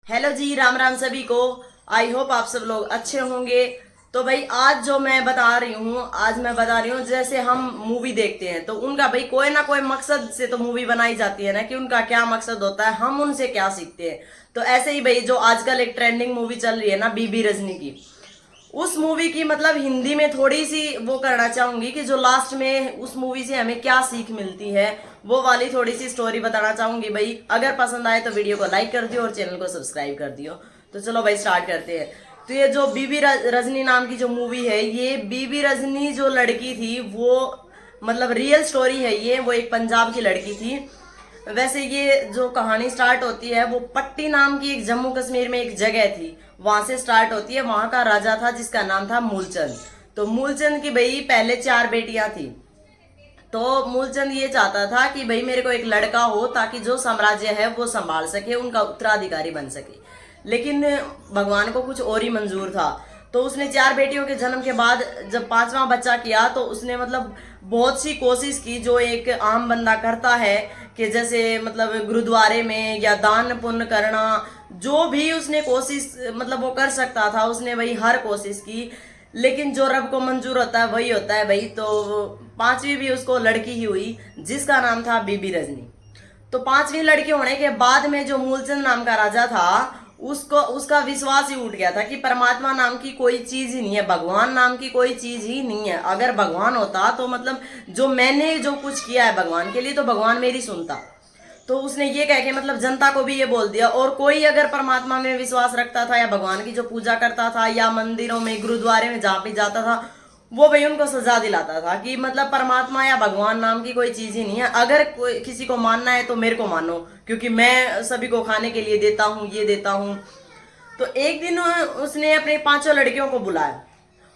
Hello जी, राम राम सभी को। I hope आप सब लोग अच्छे होंगे। तो भाई आज जो मैं बता रही हूँ, आज मैं बता रही हूँ जैसे हम मूवी देखते हैं तो उनका भाई कोई ना कोई मकसद से तो मूवी बनाई जाती है ना, कि उनका क्या मकसद होता है, हम उनसे क्या सीखते हैं। तो ऐसे ही भाई जो आजकल एक ट्रेंडिंग मूवी चल रही है ना, बीबी रजनी की, उस मूवी की मतलब हिंदी में थोड़ी सी वो करना चाहूंगी कि जो लास्ट में उस मूवी से हमें क्या सीख मिलती है, वो वाली थोड़ी सी स्टोरी बताना चाहूंगी भाई। अगर पसंद आए तो वीडियो को लाइक कर दियो और चैनल को सब्सक्राइब कर दियो। तो चलो भाई स्टार्ट करते हैं। तो ये जो बीबी रजनी नाम की जो मूवी है, ये बीबी रजनी जो लड़की थी वो मतलब रियल स्टोरी है। ये वो एक पंजाब की लड़की थी। वैसे ये जो कहानी स्टार्ट होती है वो पट्टी नाम की एक जम्मू कश्मीर में एक जगह थी, वहां से स्टार्ट होती है। वहां का राजा था जिसका नाम था मूलचंद। तो मूलचंद की भाई पहले 4 बेटियां थी। तो मूलचंद ये चाहता था कि भाई मेरे को एक लड़का हो ताकि जो साम्राज्य है वो संभाल सके, उनका उत्तराधिकारी बन सके। लेकिन भगवान को कुछ और ही मंजूर था। तो उसने 4 बेटियों के जन्म के बाद जब 5वां बच्चा किया तो उसने मतलब बहुत सी कोशिश की जो एक आम बंदा करता है, कि जैसे मतलब गुरुद्वारे में या दान पुण्य करना, जो भी उसने कोशिश मतलब वो कर सकता था उसने वही हर कोशिश की। लेकिन जो रब को मंजूर होता है वही होता है भाई। तो 5वीं भी उसको लड़की ही हुई जिसका नाम था बीबी रजनी। तो 5वीं लड़की होने के बाद में जो मूलचंद नाम का राजा था, उसको उसका विश्वास ही उठ गया था कि परमात्मा नाम की कोई चीज ही नहीं है, भगवान नाम की कोई चीज ही नहीं है। अगर भगवान होता तो मतलब जो मैंने जो कुछ किया है भगवान के लिए तो भगवान मेरी सुनता। तो उसने ये कह के मतलब जनता को भी ये बोल दिया। और कोई अगर परमात्मा में विश्वास रखता था या भगवान की जो पूजा करता था या मंदिरों में गुरुद्वारे में जहाँ भी जाता था, वो भाई उनको सजा दिलाता था कि मतलब परमात्मा या भगवान नाम की कोई चीज ही नहीं है। अगर कोई किसी को मानना है तो मेरे को मानो, क्योंकि मैं सभी को खाने के लिए देता हूँ, ये देता हूँ। तो एक दिन उसने अपने 5 लड़कियों को बुलाया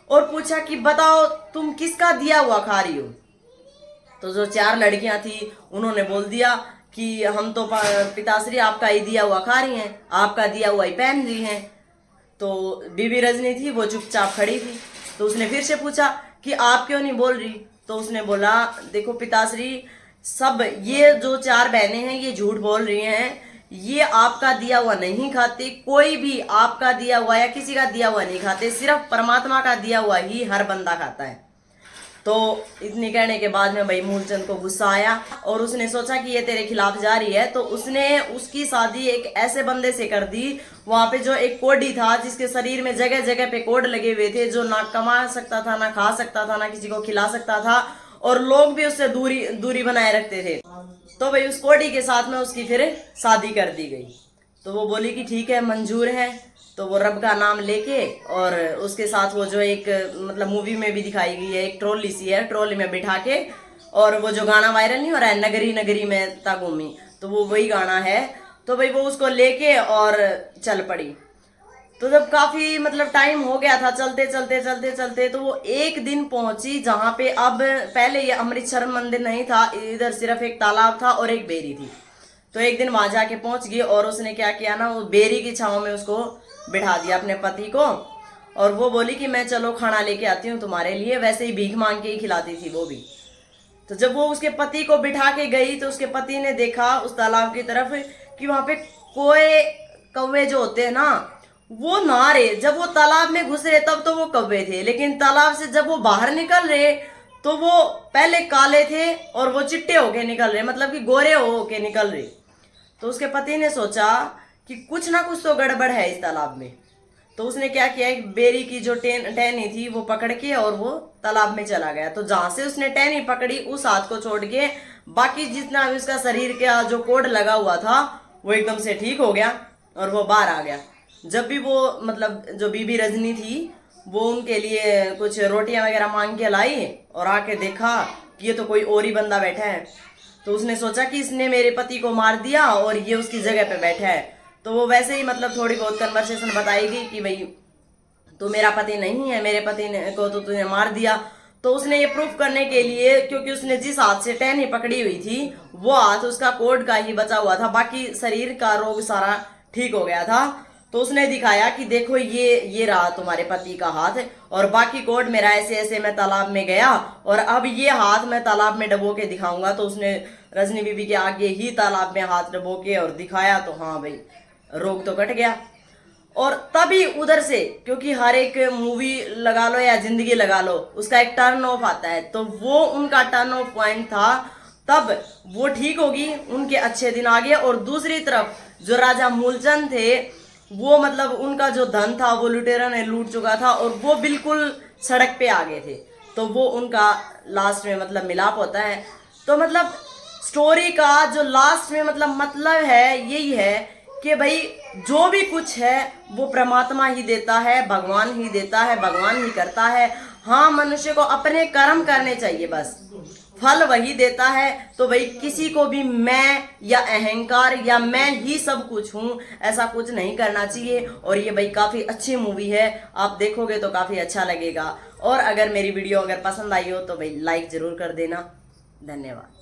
और पूछा कि बताओ तुम किसका दिया हुआ खा रही हो। तो जो 4 लड़कियां थी उन्होंने बोल दिया कि हम तो पिताश्री आपका ही दिया हुआ खा रही हैं, आपका दिया हुआ ही पहन रही हैं। तो बीबी रजनी थी वो चुपचाप खड़ी थी। तो उसने फिर से पूछा कि आप क्यों नहीं बोल रही। तो उसने बोला देखो पिताश्री, सब ये जो 4 बहनें हैं ये झूठ बोल रही हैं, ये आपका दिया हुआ नहीं खाते, कोई भी आपका दिया हुआ या किसी का दिया हुआ नहीं खाते, सिर्फ परमात्मा का दिया हुआ ही हर बंदा खाता है। तो इतनी कहने के बाद में भाई मूलचंद को गुस्सा आया और उसने सोचा कि ये तेरे खिलाफ जा रही है। तो उसने उसकी शादी एक ऐसे बंदे से कर दी, वहां पे जो एक कोढ़ी था जिसके शरीर में जगह जगह पे कोढ़ लगे हुए थे, जो ना कमा सकता था ना खा सकता था ना किसी को खिला सकता था, और लोग भी उससे दूरी दूरी बनाए रखते थे। तो भाई उस कोढ़ी के साथ में उसकी फिर शादी कर दी गई। तो वो बोली कि ठीक है, मंजूर है। तो वो रब का नाम लेके और उसके साथ वो जो एक मतलब मूवी में भी दिखाई गई है, एक ट्रॉली सी है, ट्रॉली में बिठा के, और वो जो गाना वायरल नहीं हो रहा है नगरी नगरी में ता घूमी, तो वो वही गाना है। तो भाई वो उसको लेके और चल पड़ी। तो जब काफी मतलब टाइम हो गया था चलते चलते चलते चलते, तो वो एक दिन पहुंची जहां पे अब पहले ये अमृतसर मंदिर नहीं था, इधर सिर्फ एक तालाब था और एक बेरी थी। तो एक दिन वहां जाके पहुंच गई और उसने क्या किया ना, वो बेरी की छाव में उसको बिठा दिया अपने पति को। और वो बोली कि मैं चलो खाना लेके आती हूँ तुम्हारे लिए, वैसे ही भीख मांग के ही खिलाती थी वो भी। तो जब वो उसके पति को बिठा के गई तो उसके पति ने देखा उस तालाब की तरफ कि वहां पे कोए कौवे जो होते हैं ना वो नहा रहे। जब वो तालाब में घुस रहे तब तो वो कौवे थे, लेकिन तालाब से जब वो बाहर निकल रहे तो वो पहले काले थे और वो चिट्टे होके निकल रहे, मतलब कि गोरे होके निकल रहे। तो उसके पति ने सोचा कि कुछ ना कुछ तो गड़बड़ है इस तालाब में। तो उसने क्या किया, एक बेरी की जो टहनी थी वो पकड़ के और वो तालाब में चला गया। तो जहां से उसने टहनी पकड़ी उस हाथ को छोड़ के बाकी जितना भी उसका शरीर का जो कोड लगा हुआ था वो एकदम से ठीक हो गया और वो बाहर आ गया। जब भी वो मतलब जो बीबी रजनी थी वो उनके लिए कुछ रोटियां वगैरह मांग के लाई और आके देखा कि ये तो कोई और ही बंदा बैठा है। तो उसने सोचा कि इसने मेरे पति को मार दिया और ये उसकी जगह पे बैठा है। तो वो वैसे ही मतलब थोड़ी बहुत कन्वर्सेशन बताएगी कि भाई तू मेरा पति नहीं है, मेरे पति ने को तो तूने मार दिया। तो उसने ये प्रूफ करने के लिए, क्योंकि उसने जिस हाथ से टहनी पकड़ी हुई थी वो हाथ उसका कोड का ही बचा हुआ था, बाकी शरीर का रोग सारा ठीक हो गया था। तो उसने दिखाया कि देखो ये रहा तुम्हारे पति का हाथ, और बाकी कोड मेरा ऐसे ऐसे मैं तालाब में गया और अब ये हाथ मैं तालाब में डबो के दिखाऊंगा। तो उसने रजनी बीबी के आगे ही तालाब में हाथ डबो के और दिखाया। तो हाँ भाई रोग तो कट गया। और तभी उधर से, क्योंकि हर एक मूवी लगा लो या जिंदगी लगा लो, उसका एक टर्न ऑफ आता है, तो वो उनका टर्न ऑफ पॉइंट था, तब वो ठीक होगी, उनके अच्छे दिन आ गए। और दूसरी तरफ जो राजा मूलचंद थे, वो मतलब उनका जो धन था वो लुटेरों ने लूट चुका था और वो बिल्कुल सड़क पे आ गए थे, तो वो उनका लास्ट में मतलब मिलाप होता है। तो मतलब स्टोरी का जो लास्ट में मतलब है यही है कि भाई जो भी कुछ है वो परमात्मा ही देता है, भगवान ही देता है, भगवान ही करता है। हाँ, मनुष्य को अपने कर्म करने चाहिए, बस फल वही देता है। तो भाई किसी को भी मैं या अहंकार या मैं ही सब कुछ हूँ, ऐसा कुछ नहीं करना चाहिए। और ये भाई काफ़ी अच्छी मूवी है, आप देखोगे तो काफ़ी अच्छा लगेगा। और अगर मेरी वीडियो अगर पसंद आई हो तो भाई लाइक ज़रूर कर देना। धन्यवाद।